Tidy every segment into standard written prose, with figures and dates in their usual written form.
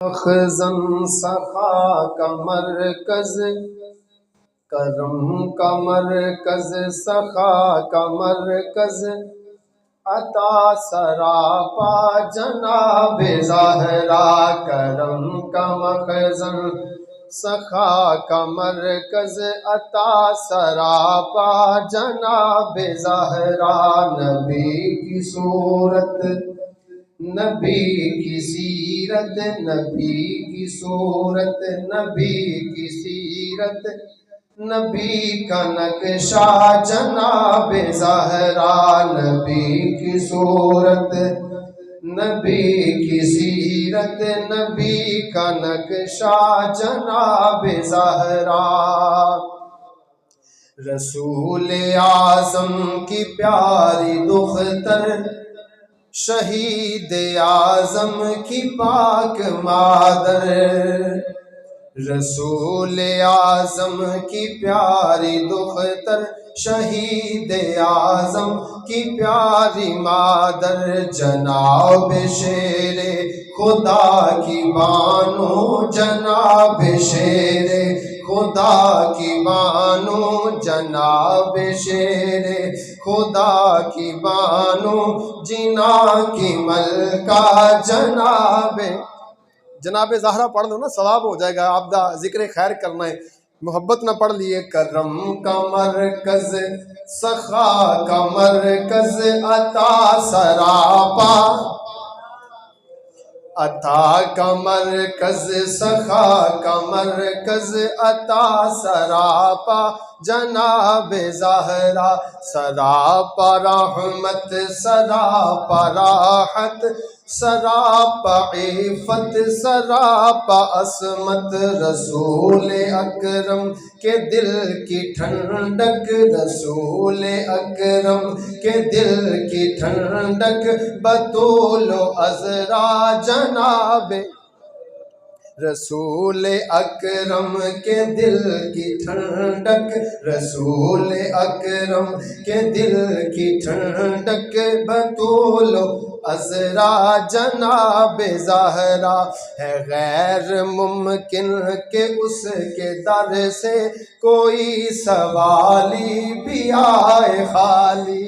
مخزن سخا کا مرکز، کرم کا مرکز، سخا کا مرکز، عطا سراپا جناب زہرا، کرم کا مخزن سخا کا مرکز، عطا سراپا جناب زہرا، نبی کی صورت، نبی کی سیرت، نبی کی صورت، نبی کی سیرت، نبی کا نقشہ جناب زہرا، نبی کی صورت، نبی کی سیرت، نبی کا نقشہ جناب زہرا، رسول اعظم کی پیاری دختر، شہید اعظم کی پاک مادر، رسول اعظم کی پیاری دختر، شہید اعظم کی پیاری مادر، جناب شیر خدا کی بانو، جناب شیر خدا کی بانو، جناب شیر خدا کی بانو، جنا کی ملکہ، جناب زہرا پڑھ لو نا، ثواب ہو جائے گا، آپ دا ذکر خیر کرنا ہے، محبت نہ پڑھ لیے۔ کرم کا مرکز، سخا کا مرکز، عطا سراپا، عطا کا مرکز، سخا کا مرکز، عطا سراپا جناب زہرا، سراپا رحمت، سراپا راحت، سراپا عفت، سراپا عصمت، رسول اکرم کے دل کی ٹھنڈک، رسول اکرم کے دل کی ٹھنڈک، بطول و عذرا جناب، رسول اکرم کے دل کی ٹھنڈک، رسول اکرم کے دل کی ٹھنڈک، بطول و عذرا جناب زہرا، ہے غیر ممکن کہ اس کے در سے کوئی سوالی بھی آئے خالی،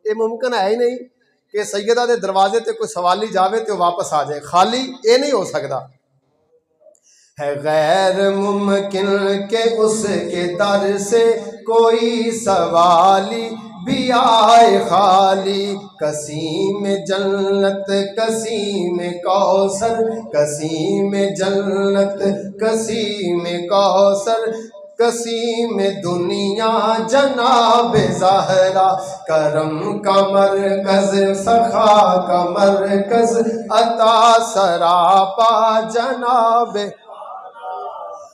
یہ ممکن ہے ہی نہیں کہ سیدہ دے دروازے تے کوئی سوالی جاوے تے واپس آ جائے خالی، یہ نہیں ہو سکتا، ہے غیر ممکن کہ اس کے در سے کوئی سوالی بھی آئے خالی، قسیم جنت، قسیم کوثر، قسیم جنت، قسیم کوثر، قسیم دنیا جناب زہرا، کرم کا مرکز، سخا کا مرکز، عطا سراپا جناب،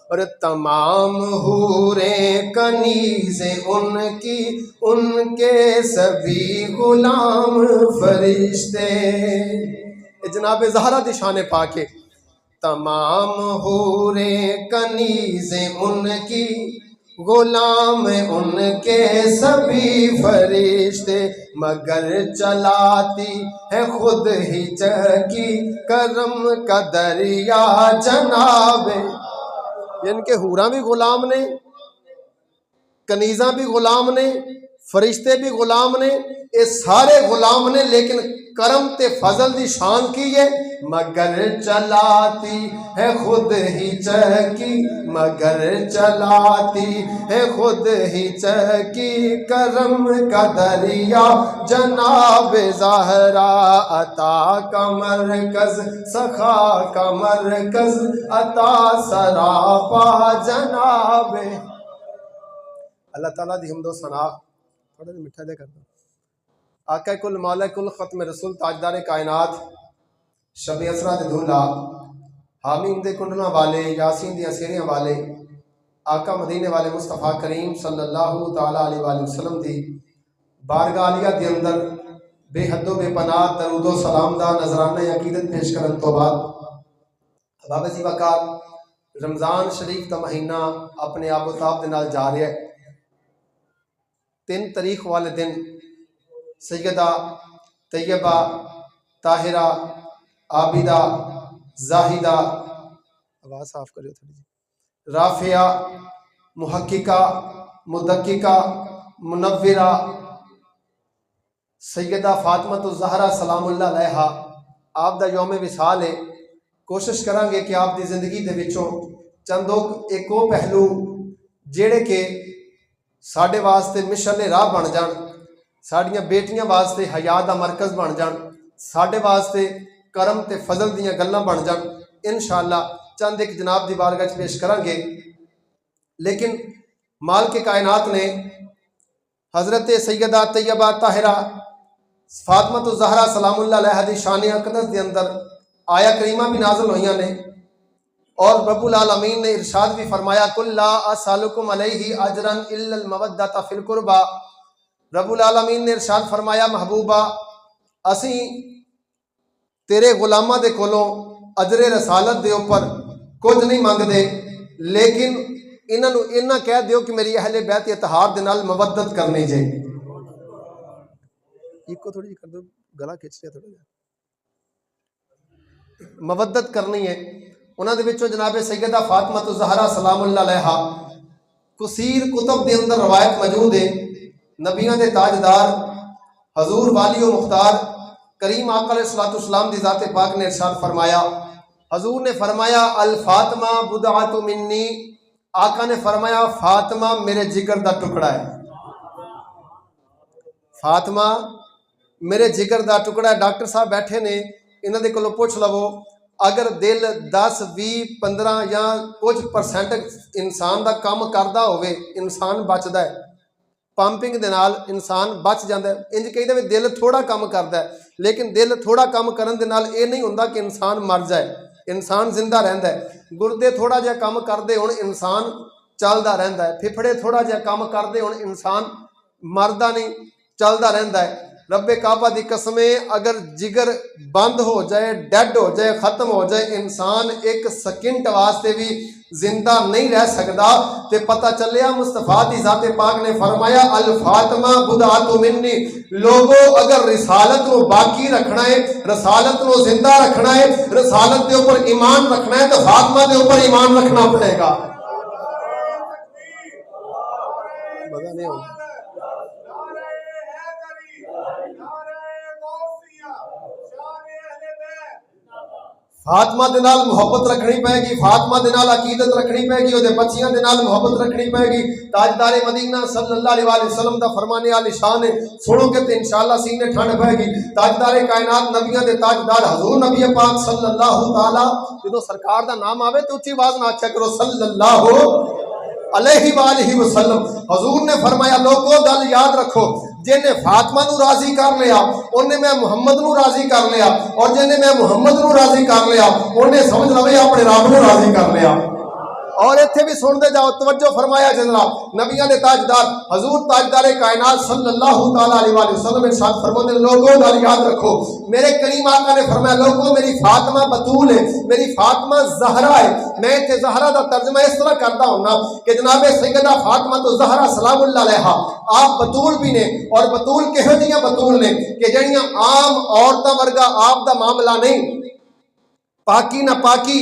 اور تمام حوریں کنیزیں ان کی، ان کے سبھی غلام فرشتے، جناب زہرا دی شان پاک ہے، تمام حوریں کنیزیں ان کی، غلام ان کے سبھی فرشتے، مگر چلاتی ہے خود ہی چکی کرم کا دریا جناب، یعنی کہ حوراں بھی غلام نے، کنیزاں بھی غلام نے، فرشتے بھی غلام نے، یہ سارے غلام نے، لیکن کرم تے فضل دی شان کی ہے، مگر چلاتی ہے خود ہی چکی، مگر چلاتی ہے خود ہی چکی کرم کا دریا جناب زہرا، عطا کا مرکز، سخا کا مرکز، عطا سراپا جناب، اللہ تعالیٰ دی حمد و ثنا، تھوڑا جا مٹھا دے کرتا آقا کل مالک کل ختم رسول تاجدار کائنات، شب اسرا دے دھولا، حامیم دے کنڈنا والے، یاسین دی اسیریاں والے، آقا مدینے والے مصطفیٰ کریم صلی اللہ تعالیٰ علیہ وآلہ وسلم دی بارگاہ عالیہ دے اندر بے حد و بے پناہ درود و سلام دا نظرانہ عقیدت پیش کرن تو بعد، بابا جی وقات رمضان شریف دا مہینہ اپنے آب و تاب دے نال جا رہا ہے، 3 تاریخ والے دن سیدہ طیبہ طاہرہ عابدہ زاہدہ، آواز صاف کریو تھوڑی جی، رافعہ، محققہ، مدققہ، منورہ، سیدہ فاطمہ الزہرا سلام اللہ علیہا، آپ دا یوم وصال ہے۔ کوشش کریں گے کہ آپ دی زندگی دے وچوں چندوں ایک وہ پہلو جیڑے کہ ساڈے واسطے مشعل راہ بن جان، ساڈیاں بیٹیاں واسطے حیا دا مرکز بن جان، ساڈے واسطے کرم تے فضل دیاں گلاں بن جان، انشاءاللہ چند ایک جناب دی بارگاہ وچ پیش کریں گے۔ لیکن مالک کائنات نے حضرت سیدہ طیبہ طاہرہ فاطمہ الزہرا سلام اللہ علیہا دی شان اقدس دے اندر آیا کریمہ بھی نازل ہوئیاں نے، اور رب العالمین نے ارشاد بھی فرمایا قل لا اسالکم علیہ اجرا الا المودۃ فی القربى۔ رب العالمین نے ارشاد فرمایا محبوبہ اسی تیرے غلاماں دے کولوں اجر رسالت دے اوپر کچھ نہیں منگدے، لیکن انہاں نو انہاں کہہ دیو کہ میری اہل بیت اطہار دے نال مودت کرنی جے۔ ایک کو تھوڑی کر دو، گلا کھچ لیا تھوڑا جا، مودت کرنی ہے۔ انہاں دے وچوں جناب سیدہ فاطمہ الزہرا سلام اللہ علیہا کثیر کتب دے اندر روایت موجود ہے، نبیاں دے تاجدار حضور والی و مختار کریم آقا علیہ الصلوۃ والسلام دی ذات پاک نے ارشاد فرمایا، حضور نے فرمایا الفاطمہ بضعۃ منی، آقا نے فرمایا فاطمہ میرے جگر دا ٹکڑا ہے، فاطمہ میرے جگر دا ٹکڑا ہے۔ ڈاکٹر صاحب بیٹھے نے، انہاں دے کولوں پوچھ لو اگر دل 10 20 15 یا کچھ پرسنٹ انسان دا کام کردا ہوئے انسان بچدا ہے، پمپنگ دے نال انسان بچ جاندا ہے۔ انج کہیدا وی دل تھوڑا کام کردا ہے، لیکن دل تھوڑا کام کرن دے نال اے نہیں ہوندا کہ انسان مر جائے، انسان زندہ رہندا ہے۔ گردے تھوڑا جہا کام کردے ہون انسان چلدا رہندا ہے، پھپھڑے تھوڑا جہا کام کردے ہون انسان مردا نہیں، چلدا رہندا ہے۔ رب کعبہ دی قسم اگر جگر بند ہو جائے، ڈیڈ ہو جائے، ختم ہو جائے، انسان ایک سیکنڈ واسطے بھی زندہ نہیں رہ سکدا، تے پتہ چلیا مصطفیٰ دی ذات پاک نے فرمایا الفاطمہ بضعۃ منی، لوگوں اگر رسالت نو باقی رکھنا ہے، رسالت نو زندہ رکھنا ہے، رسالت دے اوپر ایمان رکھنا ہے تو فاطمہ دے اوپر ایمان رکھنا پڑے گا۔ مزہ نہیں ہوگا۔ فاطمہ دے نال محبت رکھنی پائے گی، فاطمہ دے نال عقیدت رکھنی پائے گی، اودے بچیاں دے نال محبت رکھنی پائے گی۔ تاجدار مدینہ صلی اللہ علیہ وسلم دا فرمانے عالی شان ہے، سنو گے تے انشاءاللہ سینے ٹھنڈ پائے گی۔ تاجدار کائنات نبیاں دے تاجدار حضور نبی پاک صلی اللہ تعالی، جدوں سرکار دا نام آوے تو اچھی آواز نہ آکھیا کرو صلی اللہ علیہ وآلہ وسلم۔ حضور نے فرمایا لوگوں گل یاد رکھو، جن نے فاطمہ نو راضی کر لیا انہیں میں محمد نو راضی کر لیا، اور جن نے میں محمد نو راضی کر لیا انہیں سمجھ لو اپنے رب نو راضی کر لیا۔ اور اتھے بھی سن دے جاؤ، توجہ فرمایا جناب، نبیاں دے تاجدار حضور تاجدار کائنات صلی اللہ تعالی علیہ وآلہ وسلم ارشاد فرماتے ہیں لوگوں گل یاد رکھو، میرے کریم آقا نے فرمایا لوگوں میری فاطمہ بطول ہے، میری فاطمہ زہرا ہے۔ میں تے زہرا دا ترجمہ اس طرح کرتا ہوں کہ جناب سیدہ فاطمہ تو زہرا سلام اللہ علیہا آپ بطول بھی نے، اور بطول کہو جیاں بطول نے کہ جڑیاں عام عورتاں ورگا آپ دا معاملہ نہیں، پاکی نہ پاکی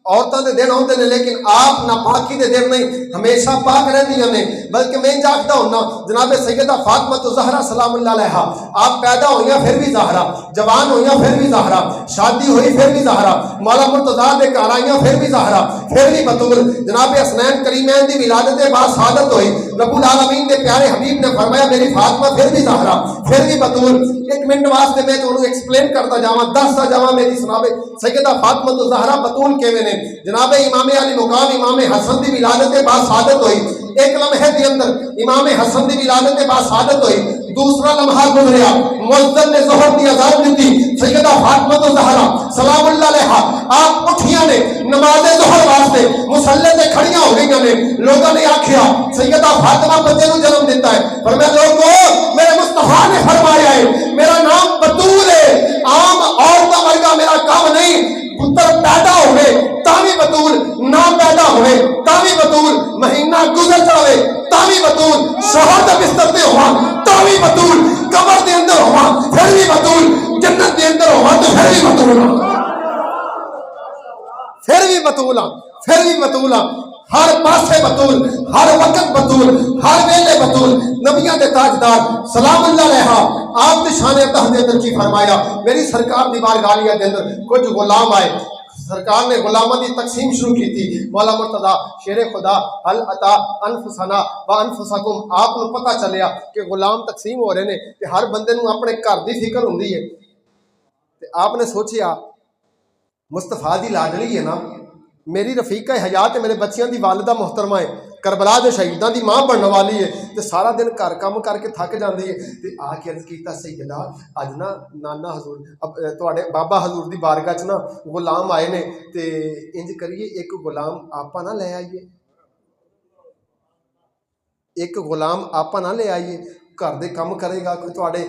عورتوں دے دن ہوندے نے، لیکن آپ ناپاکی دے دن نہیں، ہمیشہ پاک رہندیاں نے۔ بلکہ میں جاگتا ہوں نا جناب سیدہ فاطمہ الزہرا سلام اللہ علیہا آپ پیدا ہوئیاں پھر بھی زہرا، جوان ہوئیاں پھر بھی زہرا، شادی ہوئی پھر بھی زہرا، مولا مرتضیٰ دے گھر آئیاں پھر بھی زہرا، پھر بھی بطول۔ جناب حسنین کریمین دی ولادت بعد شہادت ہوئی، رب العالمین دے پیارے حبیب نے فرمایا میری فاطمہ پھر بھی زہرا، پھر بھی بطول۔ ایک منٹ واسطے میں تو انہوں ایکسپلین کرتا جاواں، دستا جاواں میری سنابے سیدہ فاطمہ الزہرا بطول کیویں نے۔ جناب امام علی مقام امام حسن دی ولادت بعد شہادت ہوئی، ایک لمحے دے اندر امام حسن دی ولادت بعد شہادت ہوئی، دوسرا لمحہ گزریا، مؤذن نے ظہر دی اذان دی، سیدہ فاطمہ الزہرا سلام اللہ علیہا آپ اٹھیاں نے نماز ظہر واسطے مصلی تے کھڑیاں ہو گئیاں نے۔ لوگوں نے آکھیا سیدہ فاطمہ بچے نو جنم دیتا ہے، فرمایا لوگوں میرے مصطفیٰ نے فرمایا ہے میرا نام بطول ہے، عام عورتاں ورگا میرا کام نہیں، پتر پیدا ہوئے تاوی بطول، نہ پیدا ہوئے تاوی بطول، مہینہ گزر جاوے تاوی بطول، شوہر دے بستر تے ہوا تاوی بطول، قبر دے اندر ہوا پھر بھی بطول، جنت دے اندر ہوا تو پھر بھی بطول۔ پھر بھی بطول ہاں، پھر بھی بطول ہاں، ہر پاسے بطول، ہر وقت بطول، ہر ویلے بطول، نبیاں دے تاجدار سلام اللہ علیہ آپ دی شان عطا دے اندر کی فرمایا، میری سرکار دی بارگاہ دے اندر کچھ غلام آئے، سرکار نے غلاموں دی تقسیم شروع کی تھی۔ مولا مرتضی شیر خدا حل عطا انفسنا و انفسکم، آپ کو پتہ چلیا کہ غلام تقسیم ہو رہے نے کہ ہر بندے نو اپنے گھر دی فکر ہوندی ہے، تے آپ نے سوچیا مصطفیٰ دی لاڈلی ہے نا، میری رفیقہ حیات ہے، میرے بچیاں دی والدہ محترمہ ہے، کربلا دے شہیداں دی ماں بننے والی ہے، تے سارا دن گھر کام کر کے تھک جاندی ہے، تے آ کے عرض کیتا سیدہ اج نا نانا حضور تواڈے بابا حضور دی بارگاہ چ نا غلام آئے نے، تے انج کریے ایک غلام آپا نہ لے آئیے، ایک غلام آپا نہ لے آئیے، گھر دے کم کرے گا، کوئی تواڈے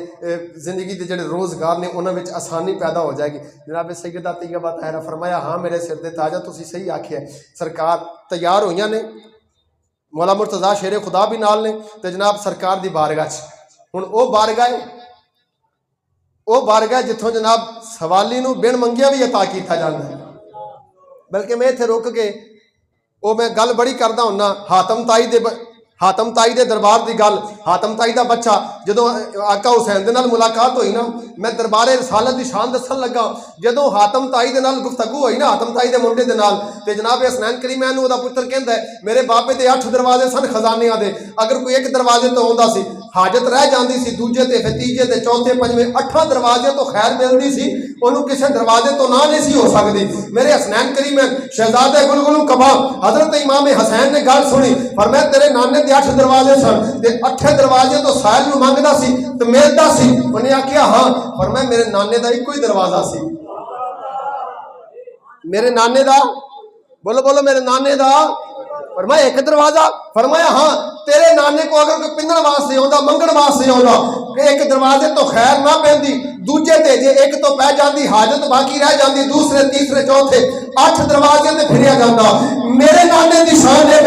زندگی دے جڑے روزگار نے انہاں وچ آسانی پیدا ہو جائے گی۔ جناب سیدہ طیبہ طاہرہ فرمایا ہاں میرے سر دے تاجہ تسی صحیح آکھیا ہے۔ سرکار تیار ہوئیاں نے، مولا مرتضی شیر خدا بھی نال نے، تے جناب سرکار دی بارگاہ چ ہن او بارگاہ جتھوں جناب سوالی نو بن منگیا بھی عطا کیتا جاندا ہے۔ بلکہ میں ایتھے رک کے او میں گل بڑی کردا ہوندا حاتم تائی دے دربار دی گل، حاتم تائی دا بچہ جدوں آقا حسین دے نال ملاقات ہوئی نا، میں دربار رسالت دی شان دسن لگا، جدوں حاتم تائی دے نال گفتگو ہوئی نا، حاتم تائی دے منڈے دے نال، تے جناب حسنین کریمین نو دا پتر کہندا ہے میرے باپے دے 8 دروازے سن خزانیاں دے، اگر کوئی ایک دروازے تو آوندا سی حاجت رہ جاندی سی، دوجے تے پھر تیجے تے چوتھے پنجویں 8 دروازے تو خیر ملدی سی، انہوں کسے دروازے تو نہ نہیں سی ہو سکدی۔ میرے حسنین کریمین شہزادہ گلگلو کبا حضرت امام حسین نے گل سنی، فرمایا تیرے نانے دے 8 دروازے سن تے 8 دروازے تو سائل نو منگدا سی تے ملدا سی، انہیں آکھیا ہاں، فرمایا میرے نانے دا ایک ہی دروازہ سی، میرے نانے دا بولو بولو میرے نانے دا، فرمایا ایک دروازہ، فرمایا ہاں تیرے نانے کو اگر کوئی پندن واسطے ہوندا منگن واسطے ہوندا کہ ایک دروازے تو خیر نہ پیندی، دوجے تے جے ایک تو پہ جاندی حاجت باقی رہ جاندی، دوسرے تیسرے چوتھے 8 دروازے تے پھریا جاندا۔ میرے نانے دی شان ہے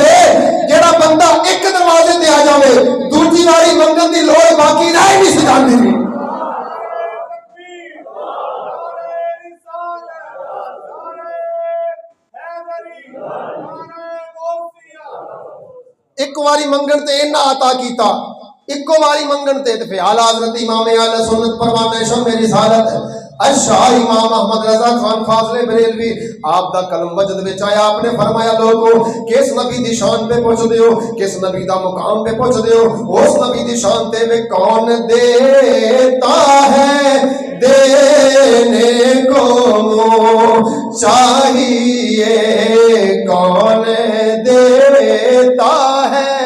جڑا بندہ ایک دروازے تے آ جاوے دوجی واری منگن دی لوڑ باقی رہ نہیں سی جاندی۔ ایک واری منگن تے انہاں عطا کیتا، ایک واری منگن تے پھر اعلی حضرت امام اہل سنت پروانہ شمع رسالت اشاہ امام احمد رضا خان فاضل بریلوی آپ دا کلم وجد وچ آیا، آپ نے فرمایا لوگو کس نبی دی شان پہ پہنچ دیو، کس نبی دا مقام پہ پہنچ دیو، اس نبی دی شان تے میں کون دیتا ہے دینے کو چاہیے، کون دیتا ہے۔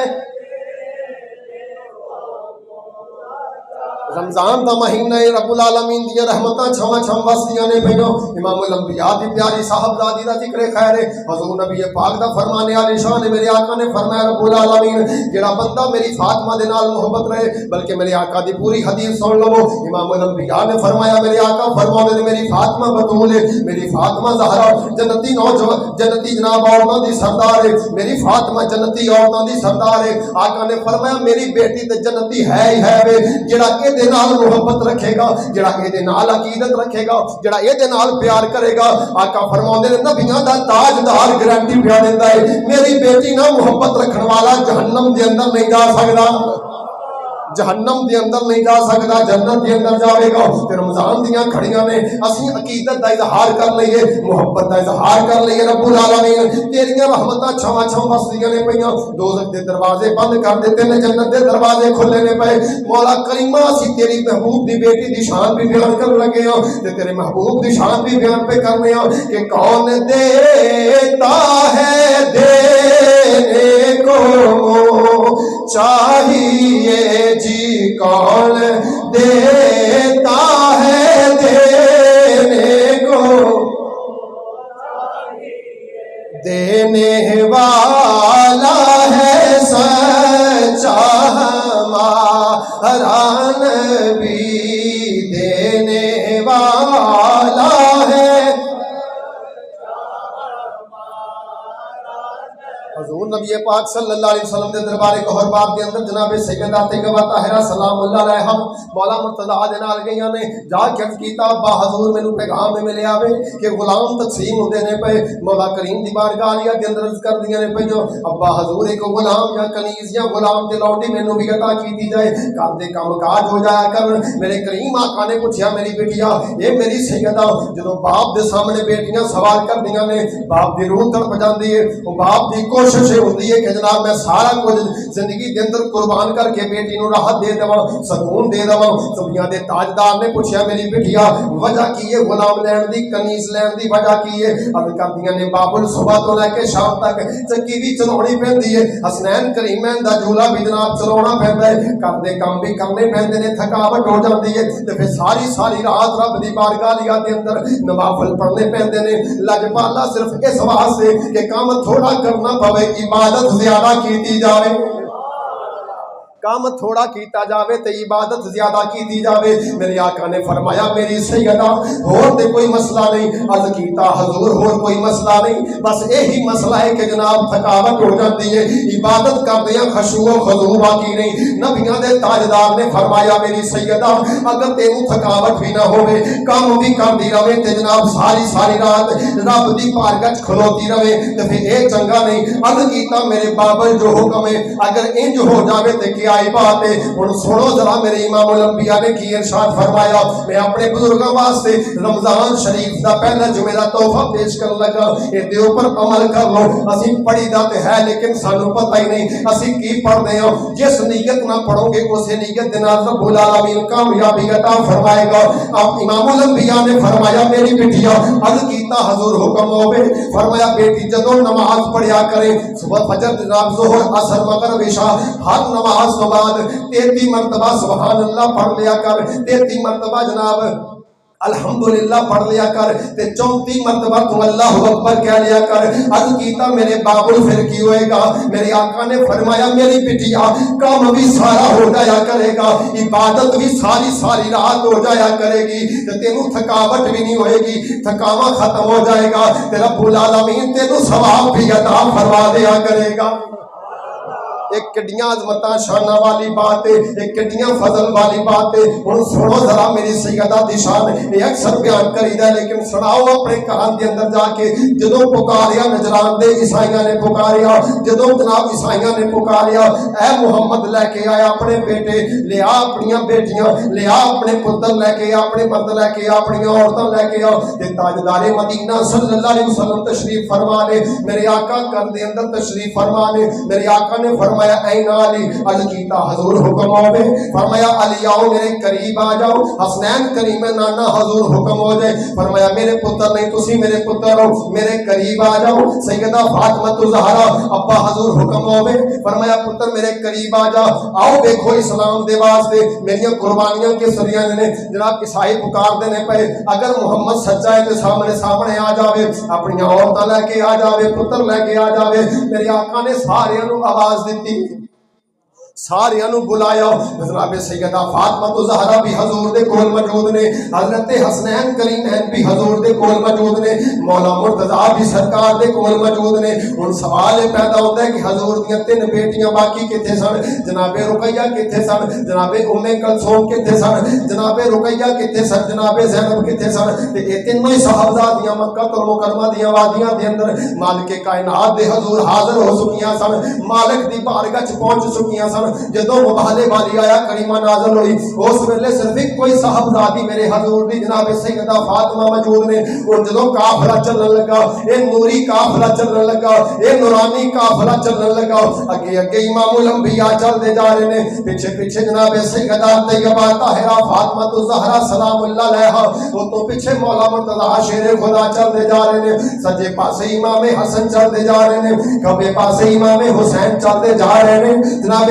رمضان دا مہینہ رب العالمین دی رحمتاں چھواں چھم وسدیاں نے پئیاں، امام الانبیاء دی پیاری صاحبزادی دا ذکر خیر ہے، حضور نبی پاک دا فرمانے عالی شان میرے آقا نے فرمایا رب العالمین جڑا بندہ میری فاطمہ دے نال محبت رہے، بلکہ میرے آقا دی پوری حدیث سن لو، امام الانبیاء نے فرمایا میرے آقا فرماتے ہیں میری فاطمہ بطول ہے، میری فاطمہ زہرا جنتی نوجوان جنتی جناب عورتاں دی سردار ہے، میری فاطمہ جنتی عورتاں دی سردار ہے۔ آقا نے فرمایا میری بیٹی تے جنتی ہے ہی ہے وے، جڑا اے دے نال محبت رکھے گا، جڑا اے دے نال عقیدت رکھے گا، جڑا اے دے نال پیار کرے گا، آقا فرماندے نے نبیاں دا تاجدار گارنٹی پیا دیندا ہے میری بیٹی نہ محبت رکھن والا جہنم دے اندر نہیں جا سکدا، جہنم دے اندر نہیں جا سکتا، جنت دے اندر جاوے گا۔ تے رمضان دیاں کھڑیاں نے اسی عقیدت دا اظہار کر لئیے، محبت دا اظہار کر لئیے، رب العالمین تیریاں رحمتاں چھواں چھم وسدیاں نے پئیاں، دوزخ دے دروازے بند کر دیتے نے، جنت دے دروازے کھلے نے پئے۔ مولا کریمہ اسی تیری محبوب دی بیٹی دی شان بھی بیان کر لگے ہاں تے تیرے محبوب دی شان بھی بیان پہ کرنے ہاں کہ کون دیتا ہے دینے کو چاہیے جی، کون دیتا ہے دینے کو، دینے والا ہے سچا ہمارا نبی، دینے والا ہے حضور نبی پاک صلی اللہ علیہ وسلم دے دربار گوہر باغ دے اندر جناب سیدہ طیبہ طاہرہ سلام اللہ علیہا مولا مرتضیٰ دے نال گئیاں نے جا کے عرض کیتا ابا حضور مینوں پیغام ملے آوے کہ غلام تقسیم ہوندے نے پے مولا کریم دی بارگاہ عالیہ دے اندر عرض کردیاں نے پئیاں ابا حضور ایک غلام یا کنیز یا غلام تے لونڈی مینوں بھی عطا کیتی جائے گھر دے کام کاج ہو جایا کر میرے کریم آقا نے پوچھیا میری بیٹیا اے میری سیدہ جدوں باپ دے سامنے بیٹیاں سوال کردیاں نے باپ دی روح تڑپ جاندی ہے او باپ دی کوشش ہوتی ہے کہ جناب میں سارا کچھ زندگی دے اندر قربان کر کے بیٹی نو راحت دے دواں سکون دے دواں دنیا دے تاجدار نے پوچھا میری بیٹیا وجہ کی ہے غلام لین دی کنیز لین دی وجہ کی ہے عرض کردیاں نے بابل صبح تو لے کے شام تک چکی بھی چلاونی پیندی ہے حسنین کریمین دا جھولا بھی جناب چلاونا پیندا ہے گھر دے کام بھی کرنے پیندے نے تھکاوٹ ہو جاندی ہے تے پھر ساری رات رب دی بارگاہ دے اندر نوافل پڑھنے پیندے نے لجپالا صرف اس واسطے کہ کام تھوڑا کرنا پوے عبادت زیادہ کیتی جاوے کام تھوڑا کیتا جاوے تے عبادت زیادہ کیتی جاوے میرے آقا نے فرمایا میری سیدہ ہور تے کوئی مسئلہ نہیں عرض کیتا حضور ہور کوئی مسئلہ نہیں بس یہی مسئلہ ہے کہ جناب تھکاوٹ ہو جاتی ہے عبادت کردیاں خشوع و خضوع باقی نہیں نبیاں دے تاجدار نے فرمایا میری سیدہ اگر تینوں تھکاوٹ بھی نہ ہوے کام بھی کردی رہے تے جناب ساری رات رب دی بارگاہ کھلوتی رہے تے پھر اے چنگا نہیں عرض کیتا میرے بابل جو حکم ہے اگر انج ہو جاوے تے کیا آئی بات ہے ان سنو ذرا میرے امام الانبیاء نے کی ارشاد فرمایا میں اپنے بزرگوں واسطے رمضان شریف دا پہلا جمعہ تحفہ پیش کرن لگا اے دے اوپر عمل کر لو اسی پڑھی دا تے ہے لیکن سانو پتہ ہی نہیں اسی کی پڑھدے ہاں جس نیت نہ پڑھو گے اسے نیت دے نال رب العالمین کامیابی عطا فرمائے گا اب امام الانبیاء نے فرمایا میری بیٹیا عرض کیتا حضور حکم ہوے فرمایا بیٹی جدوں نماز پڑھیا کرے صبح فجر جناب ظہر عصر مغرب عشاء ہر نماز تو بعد 33 مرتبہ سبحان اللہ پڑھ لیا کر 33 مرتبہ جناب الحمدللہ پڑھ لیا کر تے 34 مرتبہ تو اللہ اکبر کہہ لیا کر عرض کیتا میرے بابل پھر کی ہوئے گا میرے آقا نے فرمایا میری بٹیا کام بھی سارا ہو جایا کرے گا عبادت بھی ساری رات ہو جایا کرے گی تے تینوں تھکاوٹ بھی نہیں ہوئے گی تھکاوا ختم ہو جائے گا تے رب العالمین تینوں ثواب بھی عطا فرما دیا کرے گا ایک کڈیاں عظمتاں شانہ والی بات ہے ایک کڈیاں فضل والی بات ہے ہن سنو ذرا میری سیدہ دی شان یہ اکثر بیان کریدا لیکن سناؤ اپنے گھراں دے اندر جا کے جدوں پکاریا نجران دے عیسائیاں نے پکاریا جدوں جناب عیسائیاں نے پکاریا اے محمد لے کے آیا اپنے بیٹے لے آ اپنی بیٹیاں لے آ اپنے پتر لے کے اپنے مرد لے کے اپنی عورتاں لے کے آ تے تاجدار مدینہ صلی اللہ علیہ وسلم تشریف فرما لے میرے آقا گھر دے اندر تشریف فرما لے میرے آقا نے فرمایا این علی عرض کیتا حضور حکم ہوے فرمایا علی آؤ میرے قریب آ جاؤ حسنین کریم نانا حضور حکم ہو جائے فرمایا میرے پتر نہیں تسی میرے پتر ہو میرے قریب آ جاؤ سیدہ فاطمہ الزہرا ابا حضور حکم ہوے فرمایا پتر میرے قریب آ جا آؤ دیکھو اسلام دے واسطے میری قربانیاں کے سریاں نے جناب عیسائی پکار دینے پے اگر محمد سچا ہے تے سامنے آ جاوے اپنی عورتاں لے کے آ جاوے پتر لے کے آ جاوے میرے آقا نے سارے نو آواز دیتی سارے انو بلایا جناب سیدہ فاطمہ الزہرا بھی حضور دے کول موجود نے حضرت حسنین کریمین بھی حضور دے کول موجود نے مولا مرتضیٰ بھی سرکار دے کول موجود نے ان سوال پیدا ہوتا ہے کہ حضور دیاں 3 بیٹیاں باقی کتھے سن جناب رقیہ کتھے سن جناب ام کلثوم کتھے سن جناب رقیہ کتھے سن جناب زینب کتھے سن تے اے تینوں ہی صحابزادیاں مکہ المکرمہ دیاں وادیاں دے اندر مالک کائنات دے حضور حاضر ہو چکیاں سن مالک دی بارگاہ چ پہنچ چکیاں سن جدوں مبالے والی آیا کریمہ نازل ہوئی اس ویلے صرف کوئی صاحبزادی میرے حضور دی جناب سیدہ فاطمہ موجود نے اور جدوں قافلہ چلن لگا اے نوری قافلہ چلن لگا اے نورانی قافلہ چلن لگا اگے امام الانبیاء چلدے جا رہے نے پیچھے جناب سیدہ طیبہ طاہرہ فاطمہ الزہرا سلام اللہ علیہا او تو پیچھے مولا مرتضیٰ شیر خدا چلدے جا رہے نے سجے پاسے امام حسن چلدے جا رہے نے کھبے پاسے امام حسین چلدے جا رہے نے جناب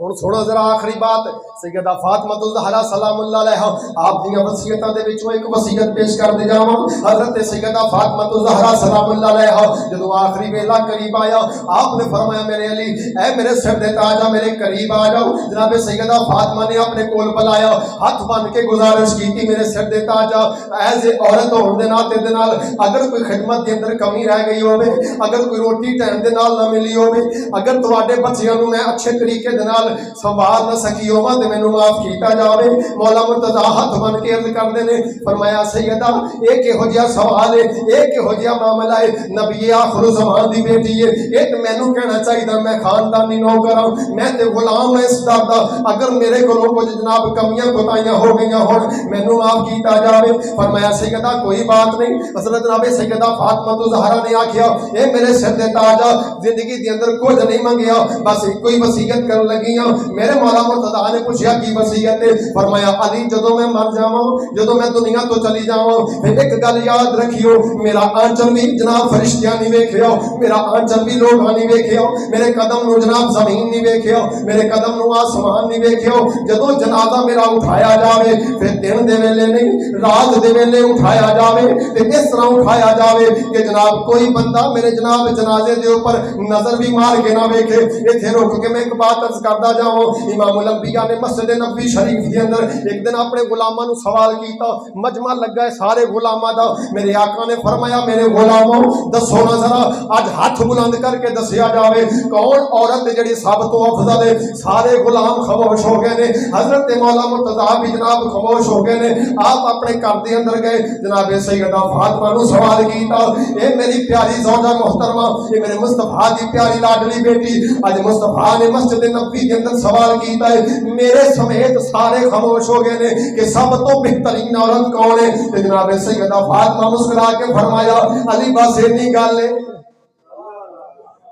ہن سنو ذرا آخری بات سیدہ فاطمہ الزہرا سلام اللہ علیہا آپ دی وصیتاں دے وچوں ایک وصیت پیش کر دے جاواں حضرت سیدہ فاطمہ الزہرا سلام اللہ علیہا جدوں آخری ویلا قریب آیا آپ نے فرمایا میرے علی اے میرے سر دے تاج میرے قریب آ جاؤ جناب سیدہ فاطمہ نے اپنے کول بلایا ہاتھ بن کے گزارش کی میرے سر دے تاج ایز اے عورت ہون دے ناتے دے نال اگر کوئی خدمت دے اندر کمی رہ گئی ہوے اگر کوئی روٹی ٹائم دے نال نہ ملی ہوے اگر تواڈے بچیاں نوں میں اچھے طریقے دے نال سنبھال نہ سکی ہوواں تے مینوں معاف کیتا جاوے مولا مرتضی ہاتھ بن کے عرض کردے نے فرمایا سیدہ ایک کہو جہا سوال ہے ایک کہو جہا معاملہ ہے نبی آخر الزمان دی بیٹی ہے ایک مینوں کہنا چاہیے میں خاندانی نوکر ہوں میں تے غلام ہوں اس در دا اگر میرے کولوں کچھ جناب کمیاں کوتاہیاں ہو گئیاں ہون مینوں معاف کیتا جاوے فرمایا سیدہ کوئی بات نہیں حضرت جناب سیدہ فاطمہ الزہرا نے آکھیا اے میرے سر دے تاج زندگی دے اندر کچھ نہیں منگیا بس کوئی وصیت کرن لگی میرے مولا مرتضی نے پوچھا کی وصیت ہے فرمایا علی جدوں میں مر جاواں جدوں میں دنیا تو چلی جاواں پھر ایک گل یاد رکھیو میرا آنچل بھی جناب فرشتیاں نہیں ویکھیا میرا آنچل بھی لوگاں نہیں ویکھیا میرے قدم نو جناب زمین نہیں ویکھیا میرے قدم نو آسمان نہیں ویکھیا جدوں جنازہ میرا اٹھایا جاوے پھر دن دے ویلے نہیں رات دے ویلے اٹھایا جاوے تے اس طرح اٹھایا جاوے کہ جناب کوئی بندہ میرے جناب جنازے دے اوپر نظر بھی مار کے نہ ویکھے ایتھے رک کے میں ایک بات عرض کردا جاؤں امام الانبیاء نے مسجد نبوی شریف کے اندر ایک دن اپنے غلاماں نو سوال کیتا مجمع لگا ہے سارے غلاماں دا میرے آقا نے فرمایا میرے غلاموں دسو نا ذرا اج ہاتھ بلند کر کے دسیا جاوے کون عورت جڑی سب تو افضل ہے سارے غلام خاموش ہو گئے نے حضرت مولا مرتضی بھی جناب خاموش ہو گئے نے آپ اپنے گھر دے اندر گئے جناب سیدہ فاطمہ نو سوال کیتا اے میری پیاری زوجہ محترمہ اے میرے مصطفیٰ دی پیاری لاڈلی بیٹی اج مصطفیٰ نے مسجد نبوی کے اندر سوال کیتا ہے میرے سمیت سارے خاموش ہو گئے نے کہ سب تو بہترین عورت کون ہے تے جناب سیدہ فاطمہ مسکرا کے فرمایا علی بس اینی گل ہے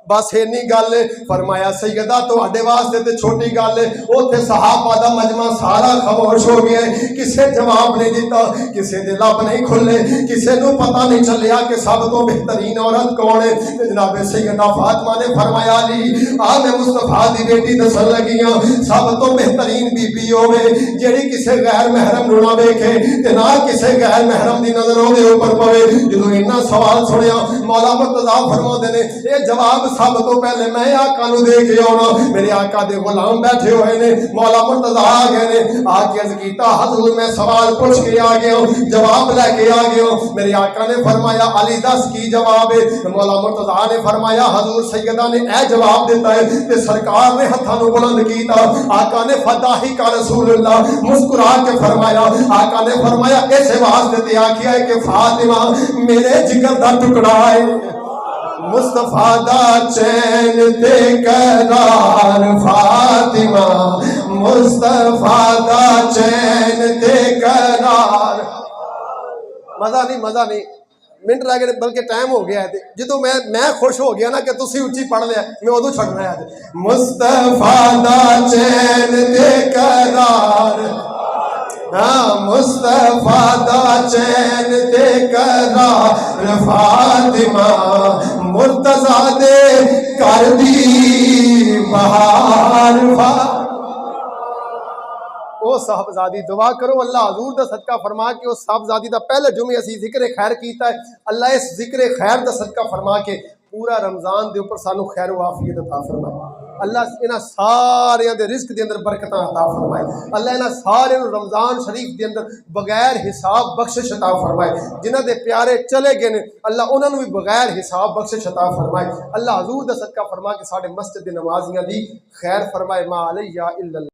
بس اینی گل ہے فرمایا سیدہ تواڈے واسطے تے چھوٹی گل ہے اوتھے صحابہ دا مجمع سارا خاموش ہو گیا ہے کسے جواب نہیں دیتا کسے دے لب نہیں کھلے کسے نو پتہ نہیں چلیا کہ سب تو بہترین عورت کون ہے تے جناب سیدہ فاطمہ نے فرمایا علی آ میں مصطفیٰ دی بیٹی دسن لگی ہاں سب تو بہترین بی بی ہوے جیڑی کسے غیر محرم نو نہ ویکھے تے نہ کسے غیر محرم دی نظر اودے اوپر پوے جدوں اتنا سوال سنیا مولا مرتضی فرماندے نے اے جواب سب تو پہلے میں آقا نو دے کے آنا میرے آقا دے غلام بیٹھے ہوئے نے مولا مرتضی آ گئے نے آ کے عرض کیتا حضور میں سوال پوچھ کے آ گیا ہوں جواب لے کے آ گیا ہوں میرے آقا نے فرمایا علی دس کی جواب ہے مولا مرتضی نے فرمایا حضور سیدہ نے اے جواب دیتا ہے تے سرکار نے ہتھاں نو بلند کیتا آقا نے فداہی کا رسول اللہ مسکرا کے فرمایا آقا نے فرمایا ایسے واسطے تے آکھیا ہے کہ فاطمہ میرے جگر دا ٹکڑا ہے مصطفیٰ دا چین تے قرار فاطمہ مصطفیٰ دا چین تے قرار مزہ نہیں منٹ رہ گئے بلکہ ٹائم ہو گیا ہے جدو میں خوش ہو گیا نا کہ تسی اچھی پڑھ لیا میں ادو چھڑنا ہے مصطفیٰ دا چین تے قرار مصطفیٰ دا چین تے قرار فاطمہ مرتضی دے کر دی بہار او صاحبزادی دعا کرو اللہ حضور دا صدقہ فرما کے اس صاحبزادی دا پہلے جمعے اسی ذکر خیر کیتا ہے اللہ اس ذکر خیر دا صدقہ فرما کے پورا رمضان دے اوپر سانو خیر و عافیت عطا فرمائے اللہ انہاں سارے دے رزق دے اندر برکتاں عطا فرمائے اللہ انہاں سارے رمضان شریف دے اندر بغیر حساب بخشش عطا فرمائے جنہاں دے پیارے چلے گئے نے اللہ انہاں نو بھی بغیر حساب بخشش عطا فرمائے اللہ حضور دا صدقہ فرما کے ساڈے مسجد دے نمازیاں دی خیر فرمائے ما علیہ الا اللہ